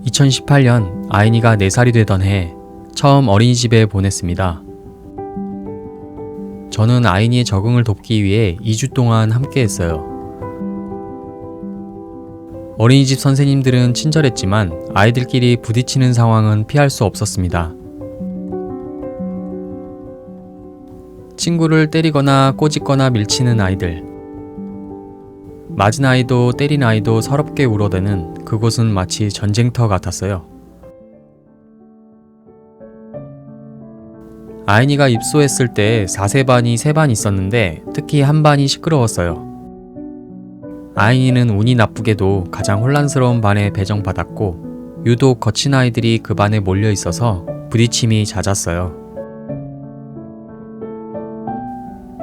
2018년 아이니가 4살이 되던 해 처음 어린이집에 보냈습니다. 저는 아이니의 적응을 돕기 위해 2주 동안 함께 했어요. 어린이집 선생님들은 친절했지만 아이들끼리 부딪히는 상황은 피할 수 없었습니다. 친구를 때리거나 꼬집거나 밀치는 아이들, 맞은 아이도 때린 아이도 서럽게 울어대는 그곳은 마치 전쟁터 같았어요. 아이니가 입소했을 때 4세반이 3반 있었는데 특히 한 반이 시끄러웠어요. 아이니는 운이 나쁘게도 가장 혼란스러운 반에 배정받았고 유독 거친 아이들이 그 반에 몰려 있어서 부딪힘이 잦았어요.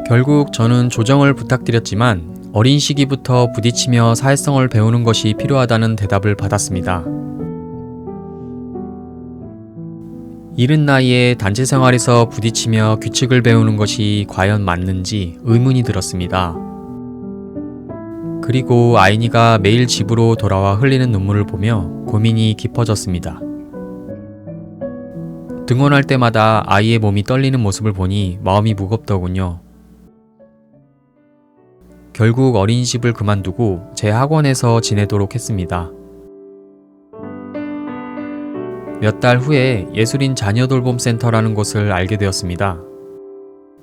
결국 저는 조정을 부탁드렸지만 어린 시기부터 부딪히며 사회성을 배우는 것이 필요하다는 대답을 받았습니다. 이른 나이에 단체 생활에서 부딪히며 규칙을 배우는 것이 과연 맞는지 의문이 들었습니다. 그리고 아이니가 매일 집으로 돌아와 흘리는 눈물을 보며 고민이 깊어졌습니다. 등원할 때마다 아이의 몸이 떨리는 모습을 보니 마음이 무겁더군요. 결국 어린이집을 그만두고 제 학원에서 지내도록 했습니다. 몇 달 후에 예술인 자녀 돌봄 센터라는 곳을 알게 되었습니다.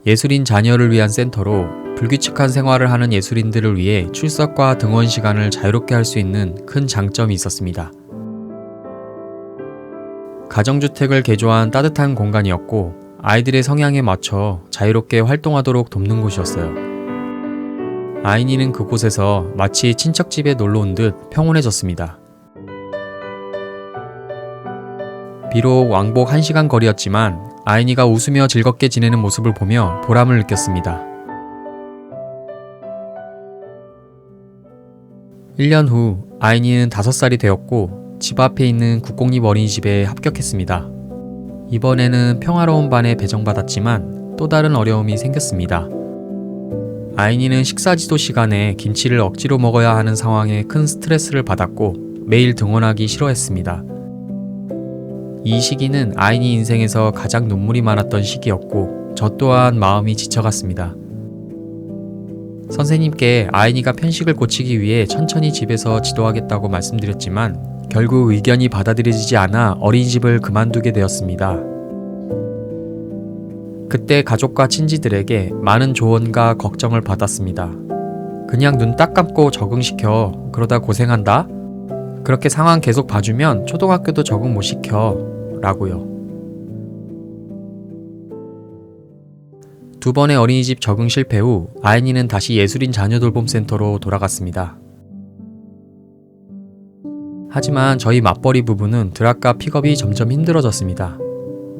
예술인 자녀를 위한 센터로 불규칙한 생활을 하는 예술인들을 위해 출석과 등원 시간을 자유롭게 할 수 있는 큰 장점이 있었습니다. 가정주택을 개조한 따뜻한 공간이었고 아이들의 성향에 맞춰 자유롭게 활동하도록 돕는 곳이었어요. 아이니는 그곳에서 마치 친척집에 놀러 온 듯 평온해졌습니다. 비록 왕복 1시간 거리였지만 아이니가 웃으며 즐겁게 지내는 모습을 보며 보람을 느꼈습니다. 1년 후 아이니는 5살이 되었고 집 앞에 있는 국공립 어린이집에 합격했습니다. 이번에는 평화로운 반에 배정받았지만 또 다른 어려움이 생겼습니다. 아이니는 식사 지도 시간에 김치를 억지로 먹어야 하는 상황에 큰 스트레스를 받았고 매일 등원하기 싫어했습니다. 이 시기는 아이니 인생에서 가장 눈물이 많았던 시기였고 저 또한 마음이 지쳐갔습니다. 선생님께 아이니가 편식을 고치기 위해 천천히 집에서 지도하겠다고 말씀드렸지만 결국 의견이 받아들여지지 않아 어린이집을 그만두게 되었습니다. 그때 가족과 친지들에게 많은 조언과 걱정을 받았습니다. 그냥 눈 딱 감고 적응시켜. 그러다 고생한다? 그렇게 상황 계속 봐주면 초등학교도 적응 못 시켜. 라고요. 2번의 어린이집 적응 실패 후 아이니는 다시 예술인 자녀 돌봄 센터로 돌아갔습니다. 하지만 저희 맞벌이 부부는 들학과 픽업이 점점 힘들어졌습니다.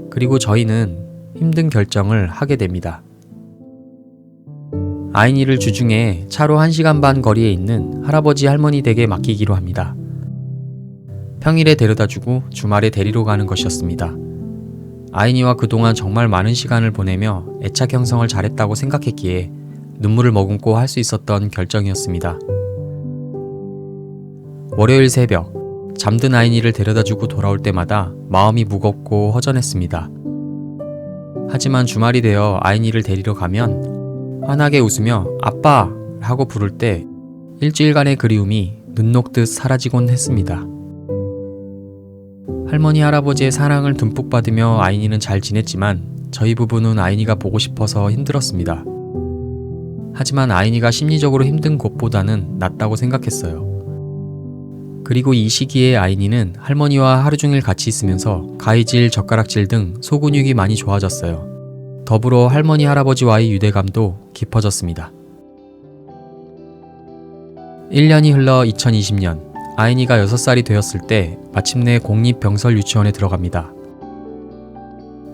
그리고 저희는 힘든 결정을 하게 됩니다. 아이니를 주중에 차로 1시간 반 거리에 있는 할아버지 할머니 댁에 맡기기로 합니다. 평일에 데려다주고 주말에 데리러 가는 것이었습니다. 아이니와 그동안 정말 많은 시간을 보내며 애착 형성을 잘했다고 생각했기에 눈물을 머금고 할 수 있었던 결정이었습니다. 월요일 새벽, 잠든 아이니를 데려다주고 돌아올 때마다 마음이 무겁고 허전했습니다. 하지만 주말이 되어 아이니를 데리러 가면 환하게 웃으며 아빠! 하고 부를 때 일주일간의 그리움이 눈 녹듯 사라지곤 했습니다. 할머니 할아버지의 사랑을 듬뿍 받으며 아이니는 잘 지냈지만 저희 부부는 아이니가 보고 싶어서 힘들었습니다. 하지만 아이니가 심리적으로 힘든 것보다는 낫다고 생각했어요. 그리고 이 시기에 아이니는 할머니와 하루 종일 같이 있으면서 가위질, 젓가락질 등 소근육이 많이 좋아졌어요. 더불어 할머니 할아버지와의 유대감도 깊어졌습니다. 1년이 흘러 2020년 아이니가 6살이 되었을 때 마침내 공립병설유치원에 들어갑니다.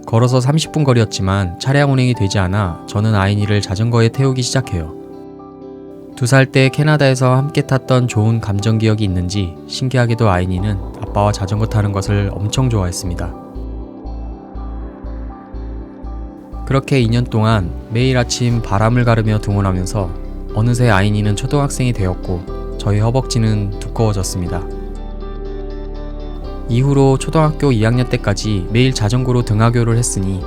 걸어서 30분 거리였지만 차량 운행이 되지 않아 저는 아이니를 자전거에 태우기 시작해요. 2살 때 캐나다에서 함께 탔던 좋은 감정 기억이 있는지 신기하게도 아이니는 아빠와 자전거 타는 것을 엄청 좋아했습니다. 그렇게 2년 동안 매일 아침 바람을 가르며 등원하면서 어느새 아이니는 초등학생이 되었고 저희 허벅지는 두꺼워졌습니다. 이후로 초등학교 2학년 때까지 매일 자전거로 등하교를 했으니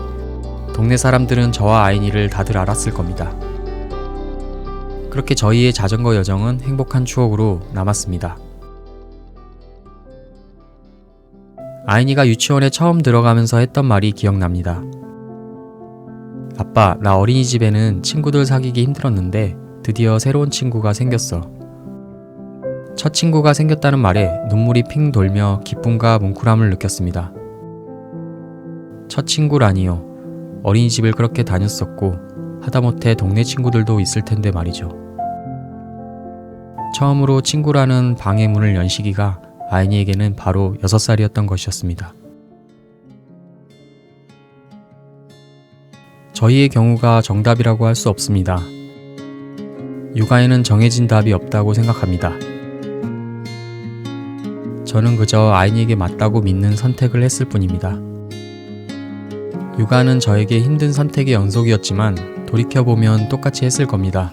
동네 사람들은 저와 아이니를 다들 알았을 겁니다. 그렇게 저희의 자전거 여정은 행복한 추억으로 남았습니다. 아이니가 유치원에 처음 들어가면서 했던 말이 기억납니다. 아빠, 나 어린이집에는 친구들 사귀기 힘들었는데 드디어 새로운 친구가 생겼어. 첫 친구가 생겼다는 말에 눈물이 핑 돌며 기쁨과 뭉클함을 느꼈습니다. 첫 친구라니요. 어린이집을 그렇게 다녔었고 하다못해 동네 친구들도 있을 텐데 말이죠. 처음으로 친구라는 방의 문을 연 시기가 아이니에게는 바로 6살이었던 것이었습니다. 저희의 경우가 정답이라고 할 수 없습니다. 육아에는 정해진 답이 없다고 생각합니다. 저는 그저 아이니에게 맞다고 믿는 선택을 했을 뿐입니다. 육아는 저에게 힘든 선택의 연속이었지만 돌이켜보면 똑같이 했을 겁니다.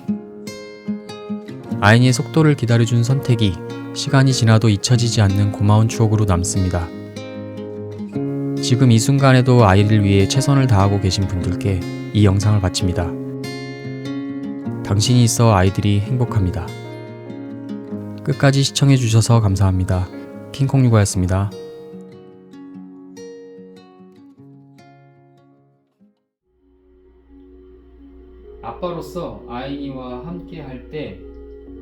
아이니의 속도를 기다려준 선택이 시간이 지나도 잊혀지지 않는 고마운 추억으로 남습니다. 지금 이 순간에도 아이를 위해 최선을 다하고 계신 분들께 이 영상을 바칩니다. 당신이 있어 아이들이 행복합니다. 끝까지 시청해주셔서 감사합니다. 킹콩 육아였습니다. 아빠로서 아이니와 함께 할 때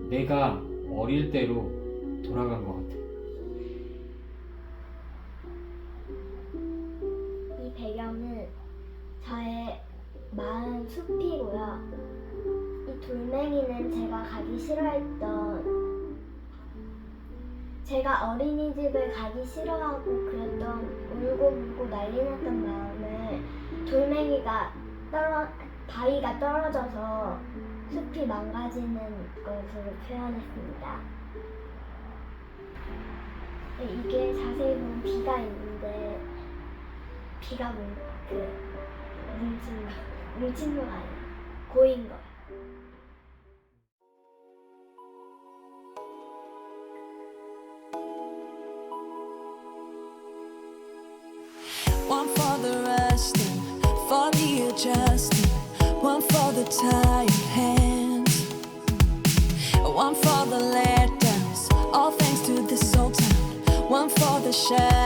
내가 어릴 때로 돌아간 것 같아. 이 배경은 저의 마을 숲이고요. 이 돌멩이는 제가 가기 싫어했던, 제가 어린이집을 가기 싫어하고 그랬던 울고 난리 났던 마음을 바위가 떨어져서 숲이 망가지는 것으로 표현했습니다. 이게 자세히 보면 비가 있는데 비가 뭉친 거가 아니라 고인 거예요. One for the resting, for the adjusting, one for the tired hands, one for the letdowns, all thanks to this old town, one for the shadows.